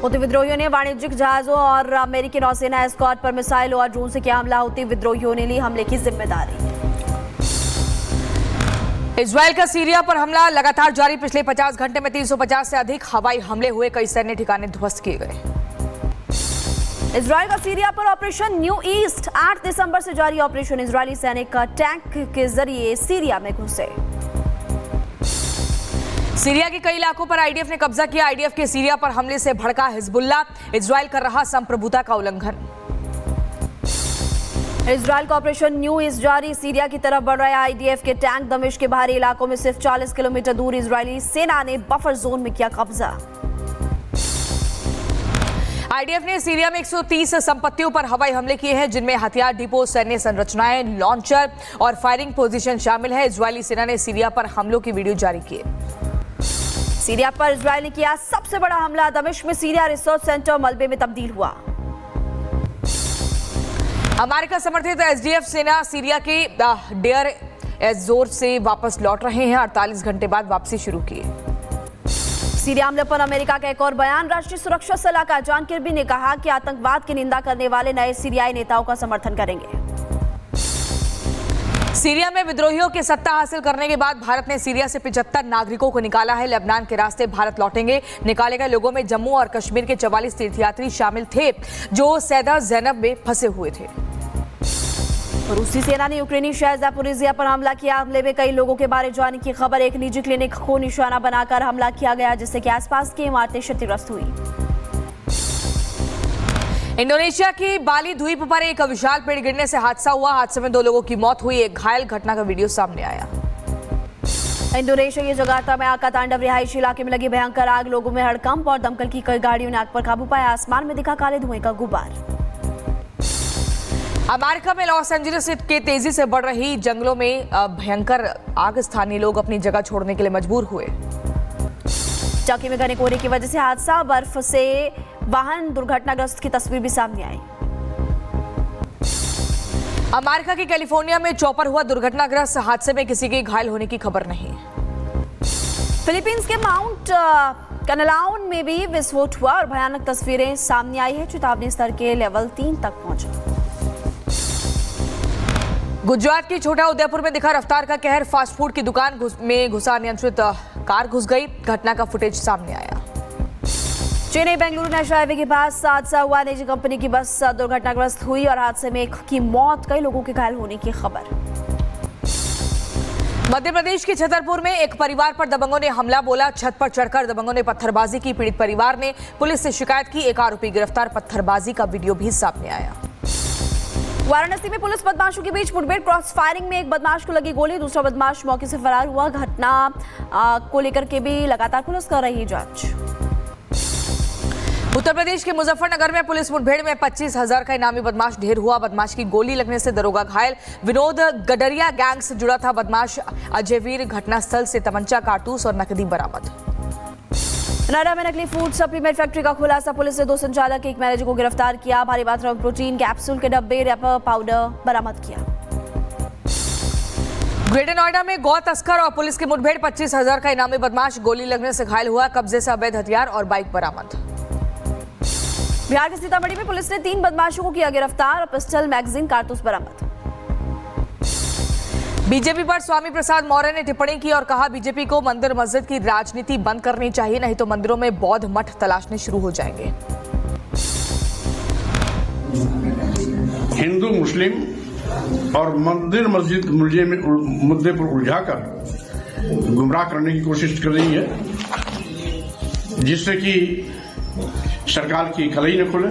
हुती विद्रोहियों ने वाणिज्यिक जहाजों और अमेरिकी नौसेना एस्कॉर्ट पर मिसाइलों और ड्रोन से किया हमला। हुती विद्रोहियों ने ली हमले की जिम्मेदारी। इजराइल का सीरिया पर हमला लगातार जारी। पिछले 50 घंटे में 350 से अधिक हवाई हमले हुए, कई सैन्य ठिकाने ध्वस्त किए गए। इजराइल का सीरिया पर ऑपरेशन न्यू ईस्ट 8 दिसंबर से जारी ऑपरेशन। इजरायली सैनिक टैंक के जरिए सीरिया में घुसे। सीरिया के कई इलाकों पर आईडीएफ ने कब्जा किया। आईडीएफ के सीरिया पर हमले से भड़का हिजबुल्लाह। इजराइल कर रहा संप्रभुता का उल्लंघन। इजराइल का ऑपरेशन न्यू ईस्ट जारी। सीरिया की तरफ बढ़ रहे आईडीएफ के टैंक। दमिश्क के बाहरी इलाकों में सिर्फ 40 किलोमीटर दूर इजरायली सेना ने बफर जोन में किया कब्जा। आईडीएफ ने सीरिया में 130 संपत्तियों पर हवाई हमले किए हैं, जिनमें हथियार डिपो, सैन्य संरचनाएं, लॉन्चर और फायरिंग पोजीशन शामिल है। इजरायली सेना ने सीरिया पर हमलों की वीडियो जारी की। सीरिया पर इजरायल ने किया सबसे बड़ा हमला। दमिश्क में सीरिया रिसर्च सेंटर मलबे में तब्दील हुआ। अमेरिका समर्थित एसडीएफ सेना सीरिया के डेयर एज-जोर से वापस लौट रहे हैं। 48 घंटे बाद वापसी शुरू की। सीरिया हमले पर अमेरिका का एक और बयान। राष्ट्रीय सुरक्षा सलाहकार जॉन किर्बी ने कहा कि आतंकवाद की निंदा करने वाले नए सीरियाई नेताओं का समर्थन करेंगे। सीरिया में विद्रोहियों की सत्ता हासिल करने के बाद भारत ने सीरिया से 75 नागरिकों को निकाला है। लेबनान के रास्ते भारत लौटेंगे। निकाले गए लोगों में जम्मू और कश्मीर के 44 तीर्थयात्री शामिल थे, जो सैदा ज़ैनब में फंसे हुए थे। रूसी सेना ने यूक्रेनी शहर ज़ापोरिज़िया पर हमला किया। हमले में कई लोगों के मारे जाने की खबर। एक निजी क्लिनिक को निशाना बनाकर हमला किया गया, जिससे कि आसपास की इमारतें क्षतिग्रस्त हुई। इंडोनेशिया की बाली द्वीप पर एक विशाल पेड़ गिरने से हादसा हुआ। हादसे में 2 लोगों की मौत हुई, एक घायल। घटना का वीडियो सामने आया। इंडोनेशिया के जकार्ता में आग का तांडव। रिहायशी इलाके में लगी भयंकर आग। लोगों में हड़कंप और दमकल की कई गाड़ियों ने आग पर काबू पाया। आसमान में दिखा काले धुएं का गुब्बार। अमेरिका में लॉस एंजलिस के तेजी से बढ़ रही जंगलों में भयंकर आग। स्थानीय लोग अपनी जगह छोड़ने के लिए मजबूर हुए। टर्की में घने कोहरे की वजह से हादसा। बर्फ से वाहन दुर्घटनाग्रस्त की तस्वीर भी सामने आई। अमेरिका के कैलिफोर्निया में चॉपर हुआ दुर्घटनाग्रस्त। हादसे में किसी के घायल होने की खबर नहीं। फिलीपींस के माउंट कनलाउन में भी विस्फोट हुआ और भयानक तस्वीरें सामने आई है। चेतावनी स्तर के लेवल 3 तक पहुंचा। गुजरात के छोटा उदयपुर में दिखा रफ्तार का कहर। फास्ट फूड की दुकान में घुसा अनियंत्रित कार घुस गई। घटना का फुटेज सामने आया। चेन्नई बेंगलुरु नेशनल हाईवे के पास हादसा हुआ। निजी कंपनी की बस दुर्घटनाग्रस्त हुई और हादसे में एक की मौत, कई लोगों के घायल होने की खबर। मध्य प्रदेश के छतरपुर में एक परिवार पर दबंगों ने हमला बोला। छत पर चढ़कर दबंगों ने पत्थरबाजी की। पीड़ित परिवार ने पुलिस से शिकायत की। एक आरोपी गिरफ्तार। पत्थरबाजी का वीडियो भी सामने आया। वाराणसी में पुलिस बदमाशों के बीच मुठभेड़। क्रॉस फायरिंग में एक बदमाश को लगी गोली, दूसरा बदमाश मौके से फरार हुआ। घटना को लेकर के भी लगातार पुलिस कर रही है जांच। उत्तर प्रदेश के मुजफ्फरनगर में पुलिस मुठभेड़ में 25,000 का इनामी बदमाश ढेर हुआ। बदमाश की गोली लगने से दरोगा घायल। विनोद गडरिया गैंग से जुड़ा था बदमाश अजयवीर। घटनास्थल से तमंचा, कारतूस और नकदी बरामद। नोएडा में नकली फूड सप्लीमेंट फैक्ट्री का खुलासा। पुलिस ने 2 संचालक, एक मैनेजर को गिरफ्तार किया। भारी मात्रा में प्रोटीन कैप्सूल के डब्बे, रैपर, पाउडर बरामद किया। ग्रेटर नोएडा में गौ तस्कर और पुलिस की मुठभेड़। 25,000 का इनामी बदमाश गोली लगने से घायल हुआ। कब्जे से अवैध हथियार और बाइक बरामद। बिहार के सीतामढ़ी में पुलिस ने 3 बदमाशों को किया गिरफ्तार। पिस्टल, मैगजीन, कारतूस बरामद। बीजेपी पर स्वामी प्रसाद मौर्य ने टिप्पणी की और कहा, बीजेपी को मंदिर मस्जिद की राजनीति बंद करनी चाहिए, नहीं तो मंदिरों में बौद्ध मठ तलाशने शुरू हो जाएंगे। हिंदू मुस्लिम और मंदिर मस्जिद मुद्दे पर उलझाकर गुमराह करने की कोशिश कर रही है, जिससे कि सरकार की कलई न खुले।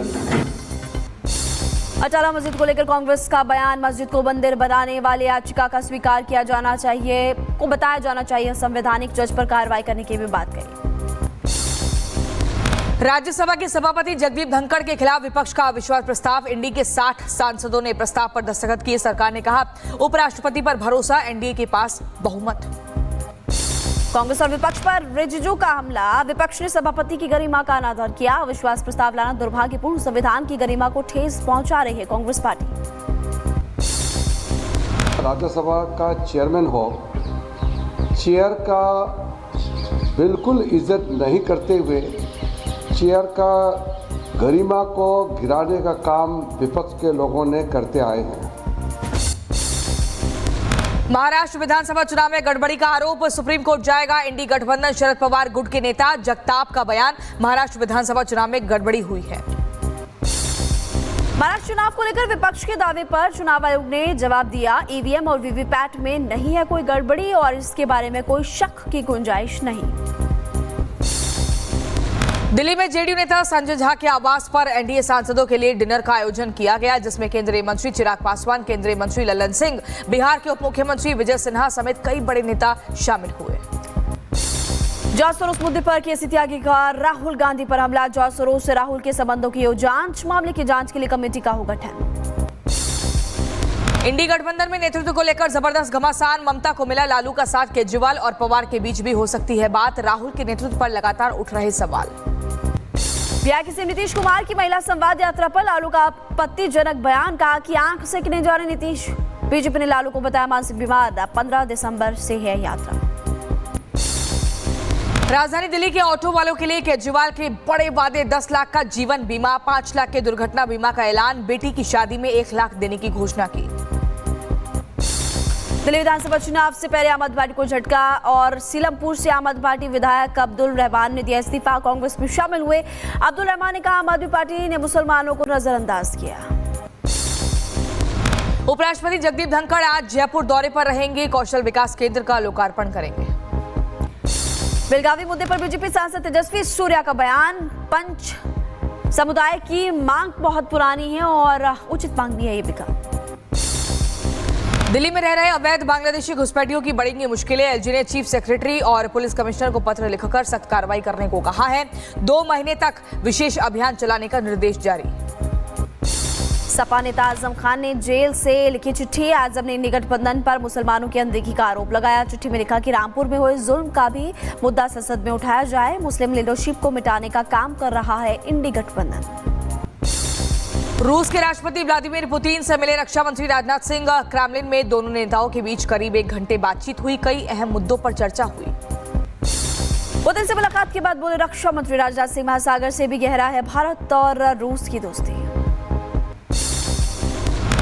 अटाला मस्जिद को लेकर कांग्रेस का बयान। मस्जिद को मंदिर बनाने वाले याचिका का स्वीकार किया जाना चाहिए, को बताया जाना चाहिए। संवैधानिक जज पर कार्रवाई करने की भी बात कही। राज्यसभा के सभापति जगदीप धनखड़ के खिलाफ विपक्ष का अविश्वास प्रस्ताव। एनडीए के 60 सांसदों ने प्रस्ताव पर दस्तखत किए। सरकार ने कहा, उपराष्ट्रपति पर भरोसा, एनडीए के पास बहुमत। कांग्रेस और विपक्ष पर रिजिजू का हमला। विपक्ष ने सभापति की गरिमा का अनादर किया। अविश्वास प्रस्ताव लाना दुर्भाग्यपूर्ण, संविधान की गरिमा को ठेस पहुंचा रही है कांग्रेस पार्टी। राज्यसभा का चेयरमैन हो, चेयर का बिल्कुल इज्जत नहीं करते हुए चेयर का गरिमा को गिराने का काम विपक्ष के लोगों ने करते आए हैं। महाराष्ट्र विधानसभा चुनाव में गड़बड़ी का आरोप, सुप्रीम कोर्ट जाएगा इंडी गठबंधन। शरद पवार गुट के नेता जगताप का बयान, महाराष्ट्र विधानसभा चुनाव में गड़बड़ी हुई है। महाराष्ट्र चुनाव को लेकर विपक्ष के दावे पर चुनाव आयोग ने जवाब दिया, ईवीएम और वीवीपैट में नहीं है कोई गड़बड़ी और इसके बारे में कोई शक की गुंजाइश नहीं। दिल्ली में जेडीयू नेता संजय झा के आवास पर एनडीए सांसदों के लिए डिनर का आयोजन किया गया, जिसमें केंद्रीय मंत्री चिराग पासवान, केंद्रीय मंत्री ललन सिंह, बिहार के उप मुख्यमंत्री विजय सिन्हा समेत कई बड़े नेता शामिल हुए। जॉर्ज मुद्दे पर केसी त्यागी का राहुल गांधी पर हमला, जॉर्ज से राहुल के संबंधों की जांच, मामले की जांच के लिए कमेटी का होगा गठन। इंडी गठबंधन में नेतृत्व को लेकर जबरदस्त घमासान, ममता को मिला लालू का साथ, केजरीवाल और पवार के बीच भी हो सकती है बात, राहुल के नेतृत्व पर लगातार उठ रहे सवाल। पीएम सीएम नीतीश कुमार की महिला संवाद यात्रा पर लालू का आपत्तिजनक बयान, कहा कि आंख से नहीं जा रहे नीतीश। बीजेपी ने लालू को बताया मानसिक बीमार, 15 दिसंबर से है यात्रा। राजधानी दिल्ली के ऑटो वालों के लिए केजरीवाल के बड़े वादे, 10 लाख का जीवन बीमा, 5 लाख के दुर्घटना बीमा का ऐलान, बेटी की शादी में 1 लाख देने की घोषणा की। दिल्ली विधानसभा चुनाव से पहले आम आदमी पार्टी को झटका और सीलमपुर से आम आदमी पार्टी विधायक अब्दुल रहमान ने दिया इस्तीफा, कांग्रेस में शामिल हुए। अब्दुल रहमान ने कहा आम आदमी पार्टी ने मुसलमानों को नजरअंदाज किया। उपराष्ट्रपति जगदीप धनखड़ आज जयपुर दौरे पर रहेंगे, कौशल विकास केंद्र का लोकार्पण करेंगे। बेलगावी मुद्दे पर बीजेपी सांसद तेजस्वी सूर्या का बयान, पंच समुदाय की मांग बहुत पुरानी है और उचित मांग भी है ये भी कहा। दिल्ली में रह रहे अवैध बांग्लादेशी घुसपैठियों की बढ़ेंगी मुश्किलें, एलजी ने चीफ सेक्रेटरी और पुलिस कमिश्नर को पत्र लिखकर सख्त कार्रवाई करने को कहा है। 2 महीने तक विशेष अभियान चलाने का निर्देश जारी। सपा नेता आजम खान ने जेल से लिखी चिट्ठी, आजम ने इंडी गठबंधन पर मुसलमानों की अनदेखी का आरोप लगाया। चिट्ठी में लिखा कि रामपुर में हुए जुल्म का भी मुद्दा संसद में उठाया जाए, मुस्लिम लीडरशिप को मिटाने का काम कर रहा है इंडी गठबंधन। रूस के राष्ट्रपति व्लादिमीर पुतिन से मिले रक्षा मंत्री राजनाथ सिंह, क्रेमलिन में दोनों नेताओं के बीच करीब 1 घंटे बातचीत हुई, कई अहम मुद्दों पर चर्चा हुई। पुतिन से मुलाकात के बाद बोले रक्षा मंत्री राजनाथ सिंह, महासागर से भी गहरा है भारत और रूस की दोस्ती।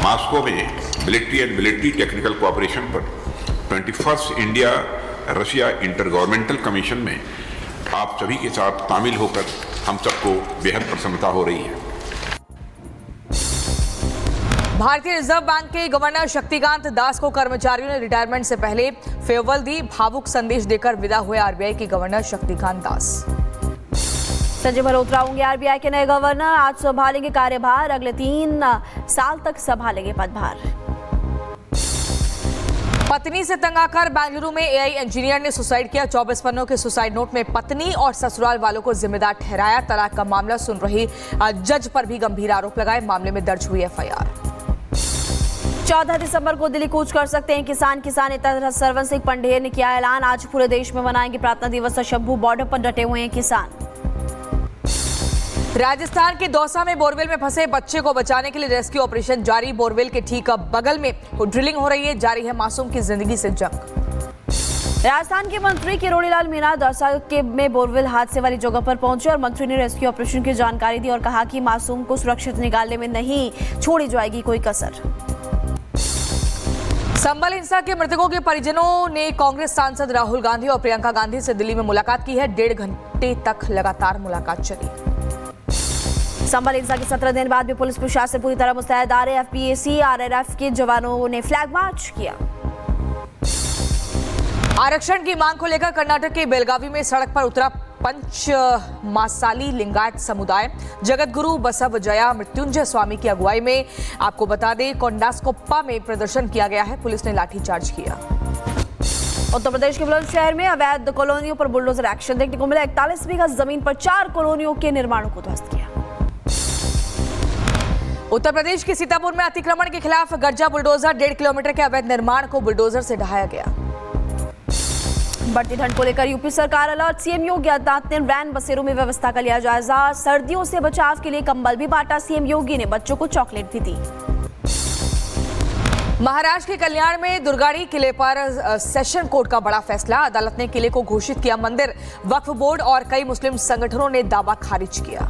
मॉस्को में military and military technical cooperation पर 21st India Russia inter governmental commission में आप सभी के साथ शामिल होकर हम सबको बेहद प्रसन्नता हो रही है। भारतीय रिजर्व बैंक के गवर्नर शक्तिकांत दास को कर्मचारियों ने रिटायरमेंट से पहले फेयरवेल दी, भावुक संदेश देकर विदा हुए आरबीआई के गवर्नर शक्तिकांत दास। संजय मल्होत्रा होंगे आरबीआई के नए गवर्नर, आज संभालेंगे कार्यभार, अगले 3 साल तक संभालेंगे पदभार। पत्नी से तंग आकर बेंगलुरु में एआई इंजीनियर ने सुसाइड किया, 24 पन्नों के सुसाइड नोट में पत्नी और ससुराल वालों को जिम्मेदार ठहराया। तलाक का मामला सुन रही जज पर भी गंभीर आरोप लगाए, मामले में दर्ज हुई एफआईआर। 14 दिसंबर को दिल्ली कूच कर सकते हैं किसान नेता सरवन सिंह पंढेर ने किया ऐलान, आज पूरे देश में मनाएंगे प्रार्थना दिवस, शंभू बॉर्डर पर डटे हुए हैं किसान। राजस्थान के दौसा में बोरवेल में फंसे बच्चे को बचाने के लिए रेस्क्यू ऑपरेशन जारी, बोरवेल के ठीक बगल में ड्रिलिंग हो रही है, जारी है मासूम की जिंदगी से जंग। राजस्थान के मंत्री किरोड़ीलाल मीणा दौसा के में बोरवेल हादसे वाली जगह पर पहुंचे और मंत्री ने रेस्क्यू ऑपरेशन की जानकारी दी और कहा कि मासूम को सुरक्षित निकालने में नहीं छोड़ी जाएगी कोई कसर। संभल हिंसा के मृतकों के परिजनों ने कांग्रेस सांसद राहुल गांधी और प्रियंका गांधी से दिल्ली में मुलाकात की है, 1.5 घंटे तक लगातार मुलाकात चली। संभल हिंसा के 17 दिन बाद भी पुलिस प्रशासन पूरी तरह मुस्तैद, एफपीएसी आरआरएफ के जवानों ने फ्लैग मार्च किया। आरक्षण की मांग को लेकर कर्नाटक के बेलगावी में सड़क पर उतरा पंच मासाली लिंगायत समुदाय, जगत गुरु बसवजया मृत्युंजय स्वामी की अगुवाई में आपको बता दें कोंडास्कोप्पा में प्रदर्शन किया गया है, पुलिस ने लाठीचार्ज किया। उत्तर प्रदेश के बुलंदशहर में अवैध कॉलोनियों पर बुलडोजर एक्शन देखने को मिला, 41 बीघा जमीन पर 4 कॉलोनियों के निर्माणों को ध्वस्त किया। उत्तर प्रदेश के सीतापुर में अतिक्रमण के खिलाफ गर्जा बुलडोजर, 1.5 किलोमीटर के अवैध निर्माण को बुलडोजर से ढहाया गया। बढ़ती ठंड को लेकर यूपी सरकार अलर्ट, सीएम योगी आदित्यनाथ ने वैन बसेरों में व्यवस्था का लिया जायजा, सर्दियों से बचाव के लिए कंबल भी बांटा, सीएम योगी ने बच्चों को चॉकलेट भी दी। महाराष्ट्र के कल्याण में दुर्गाड़ी किले पर सेशन कोर्ट का बड़ा फैसला। अदालत ने किले को घोषित किया मंदिर। वक्फ बोर्ड और कई मुस्लिम संगठनों ने दावा खारिज किया।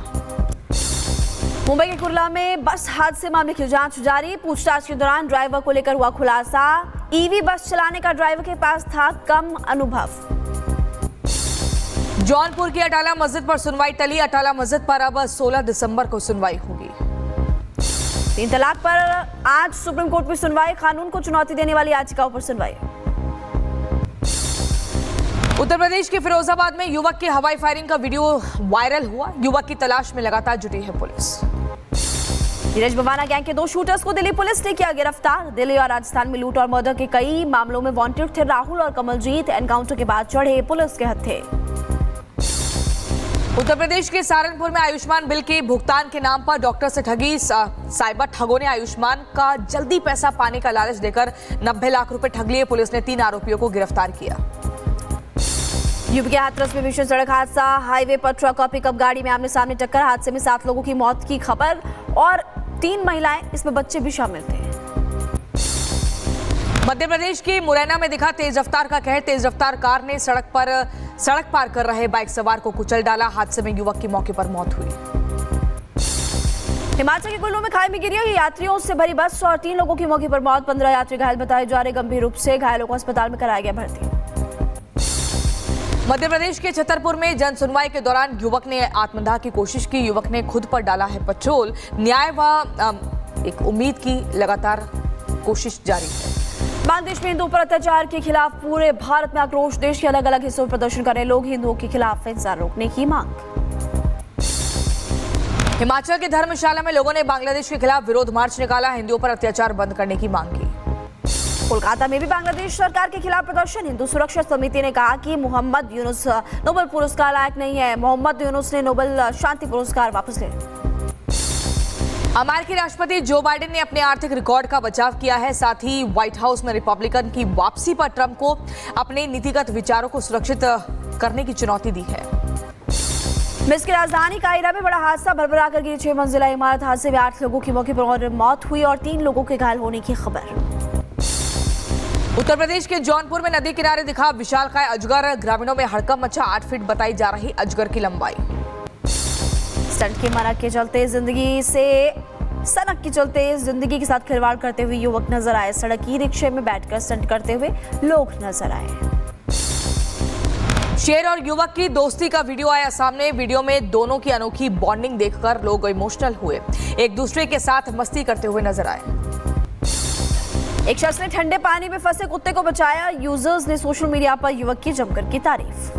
मुंबई के कुर्ला में बस हादसे मामले की जांच जारी। पूछताछ के दौरान ड्राइवर को लेकर हुआ खुलासा। ईवी बस चलाने का ड्राइवर के पास था कम अनुभव। जौनपुर की अटाला मस्जिद पर सुनवाई टली। अटाला मस्जिद पर अब 16 दिसंबर को सुनवाई होगी। 3 तलाक पर आज सुप्रीम कोर्ट में सुनवाई। कानून को चुनौती देने वाली याचिकाओं पर सुनवाई। उत्तर प्रदेश के फिरोजाबाद में युवक की हवाई फायरिंग का वीडियो वायरल हुआ। युवक की तलाश में लगातार जुटी है पुलिस। नीरज बवाना गैंग के 2 शूटर्स को दिल्ली पुलिस ने किया गिरफ्तार। दिल्ली और राजस्थान में लूट और मर्डर के कई मामलों में वांटेड थे राहुल और कमलजीत। एनकाउंटर के बाद चढ़े पुलिस के हत्थे। उत्तर प्रदेश के सहारनपुर में आयुष्मान बिल के भुगतान के नाम पर डॉक्टर से ठगी। साइबर ठगों ने आयुष्मान का जल्दी पैसा पाने का लालच देकर 90 लाख रुपए ठग लिए। पुलिस ने 3 आरोपियों को गिरफ्तार किया। यूपी के हाथरस में भीषण सड़क हादसा। हाईवे पर ट्रक और पिकअप गाड़ी में आमने सामने टक्कर। हादसे में 7 लोगों की मौत की खबर और 3 महिलाएं, इसमें बच्चे भी शामिल थे। मध्य प्रदेश के मुरैना में दिखा तेज रफ्तार का कहर। तेज रफ्तार कार ने सड़क पार कर रहे बाइक सवार को कुचल डाला। हादसे में युवक की मौके पर मौत हुई। हिमाचल के कुल्लू में खाई में गिरी यात्रियों से भरी बस और 3 लोगों की मौके पर मौत। 15 यात्री घायल बताए जा रहे। गंभीर रूप से घायलों को अस्पताल में कराया गया भर्ती। मध्य प्रदेश के छतरपुर में जन सुनवाई के दौरान युवक ने आत्मदाह की कोशिश की। युवक ने खुद पर डाला है पेट्रोल। न्याय व एक उम्मीद की लगातार कोशिश जारी है। बांग्लादेश में हिंदुओं पर अत्याचार के खिलाफ पूरे भारत में आक्रोश। देश के अलग अलग हिस्सों में प्रदर्शन कर रहे लोग हिंदुओं के खिलाफ हिंसा रोकने की मांग। हिमाचल के धर्मशाला में लोगों ने बांग्लादेश के खिलाफ विरोध मार्च निकाला। हिंदुओं पर अत्याचार बंद करने की मांग की। कोलकाता में भी बांग्लादेश सरकार के खिलाफ प्रदर्शन। हिंदू सुरक्षा समिति ने कहा कि मोहम्मद यूनुस नोबेल पुरस्कार लायक नहीं है। मोहम्मद यूनुस ने नोबेल शांति पुरस्कार वापस ले। अमेरिकी राष्ट्रपति जो बाइडेन ने अपने आर्थिक रिकॉर्ड का बचाव किया है। साथ ही व्हाइट हाउस में रिपब्लिकन की वापसी पर ट्रंप को अपने नीतिगत विचारों को सुरक्षित करने की चुनौती दी है। मिस्र की राजधानी कायरा में बड़ा हादसा। भरभरा कर गिरी 6 मंजिला इमारत। हादसे में 8 लोगों की मौके पर मौत हुई और 3 लोगों के घायल होने की खबर। उत्तर प्रदेश के जौनपुर में नदी किनारे दिखा विशालकाय अजगर। ग्रामीणों में हड़कंप मचा। 8 फीट बताई जा रही अजगर की लंबाई। सड़क के मरक के चलते सड़क के चलते जिंदगी के साथ खिलवाड़ करते हुए युवक नजर आए। सड़क ई रिक्शे में बैठकर स्टंट करते हुए लोग नजर आए। शेर और युवक की दोस्ती का वीडियो आया सामने। वीडियो में दोनों की अनोखी बॉन्डिंग देखकर लोग इमोशनल हुए। एक दूसरे के साथ मस्ती करते हुए नजर आए। एक शख्स ने ठंडे पानी में फंसे कुत्ते को बचाया। यूजर्स ने सोशल मीडिया पर युवक की जमकर की तारीफ।